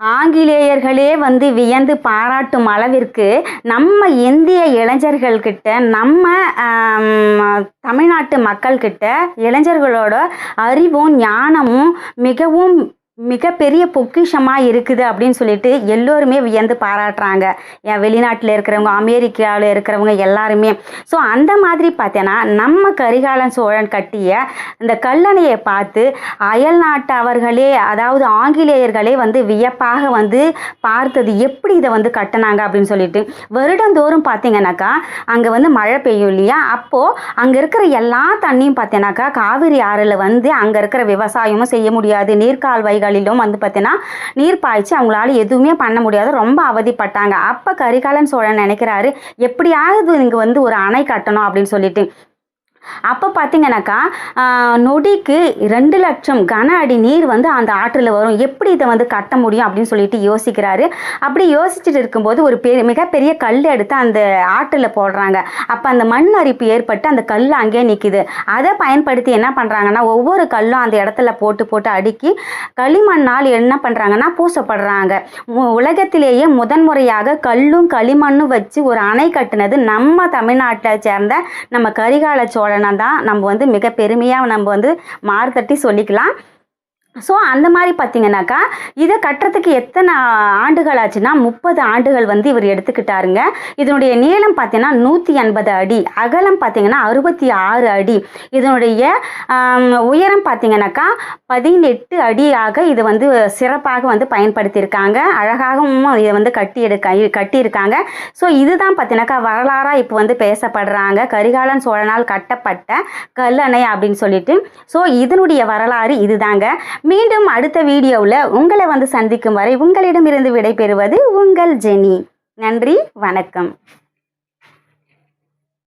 ஆங்கிலேயர்களே வியந்து பாராட்டும் அளவிற்கு நம்ம இந்திய இளைஞர்கள்கிட்ட நம்ம தமிழ்நாட்டு மக்கள்கிட்ட இளைஞர்களோட அறிவும் ஞானமும் மிகவும் மிகப்பெரிய பொக்கிஷமாக இருக்குது அப்படின்னு சொல்லிட்டு எல்லோருமே வியந்து பாராட்டுறாங்க. வெளிநாட்டில் இருக்கிறவங்க, அமெரிக்காவில் இருக்கிறவங்க எல்லாருமே. ஸோ அந்த மாதிரி பார்த்தேன்னா நம்ம கரிகாலன் சோழன் கட்டிய இந்த கல்லணையை பார்த்து அயல் நாட்டவர்களே, அதாவது ஆங்கிலேயர்களே வியப்பாக பார்த்தது எப்படி இதை கட்டினாங்க அப்படின்னு சொல்லிட்டு. வருடந்தோறும் பார்த்தீங்கன்னாக்கா அங்கே மழை பெய்யும் இல்லையா, அப்போது அங்கே இருக்கிற எல்லா தண்ணியும் பார்த்தீங்கன்னாக்கா காவிரி ஆறில் அங்கே இருக்கிற விவசாயமும் செய்ய முடியாது. நீர்க்கால்வைகளிலும் பார்த்தீங்கன்னா நீர் பாய்ச்சி அவங்களால எதுவுமே பண்ண முடியாது, ரொம்ப அவதிப்பட்டாங்க. அப்போ கரிகாலன் சோழன் நினைக்கிறாரு, எப்படியாவது இங்கே ஒரு அணை கட்டணும் அப்படின்னு சொல்லிட்டு. அப்போ பார்த்தீங்கன்னாக்கா நொடிக்கு 2 லட்சம் கன அடி நீர் அந்த ஆற்றில் வரும், எப்படி இதை கட்ட முடியும் அப்படின்னு சொல்லிட்டு யோசிக்கிறாரு. அப்படி யோசிச்சுட்டு இருக்கும்போது ஒரு மிகப்பெரிய கல் எடுத்து அந்த ஆற்றில் போடுறாங்க. அப்போ அந்த மண் அரிப்பு ஏற்பட்டு அந்த கல் அங்கேயே நிற்கிது. அதை பயன்படுத்தி என்ன பண்ணுறாங்கன்னா ஒவ்வொரு கல்லும் அந்த இடத்துல போட்டு அடுக்கி களிமண்ணால் என்ன பண்ணுறாங்கன்னா பூசப்படுறாங்க. உலகத்திலேயே முதன்முறையாக கல்லும் களிமண்ணும் வச்சு ஒரு அணை கட்டினது நம்ம தமிழ்நாட்டை சேர்ந்த நம்ம கரிகால சோழன் தான். நம்ம மிக பெருமையாக நம்ம மார்த்தட்டி சொல்லிக்கலாம். ஸோ அந்த மாதிரி பார்த்தீங்கன்னாக்கா இதை கட்டுறதுக்கு எத்தனை ஆண்டுகள் ஆச்சுன்னா 30 ஆண்டுகள் இவர் எடுத்துக்கிட்டாருங்க. இதனுடைய நீளம் பார்த்தீங்கன்னா 180 அடி, அகலம் பார்த்தீங்கன்னா 66 அடி, இதனுடைய உயரம் பார்த்தீங்கன்னாக்கா 18 அடியாக இது சிறப்பாக பயன்படுத்தியிருக்காங்க. அழகாகவும் இதை கட்டியிருக்காங்க. ஸோ இதுதான் பார்த்தீங்கன்னாக்கா வரலாறாக இப்போ பேசப்படுறாங்க, கரிகாலன் சோழனால் கட்டப்பட்ட கல்லணை அப்படின்னு சொல்லிட்டு. ஸோ இதனுடைய வரலாறு இதுதாங்க. மீண்டும் அடுத்த வீடியோவில் உங்களை சந்திக்கும் வரை உங்களிடமிருந்து விடைபெறுவது உங்கள் ஜெனி. நன்றி, வணக்கம்.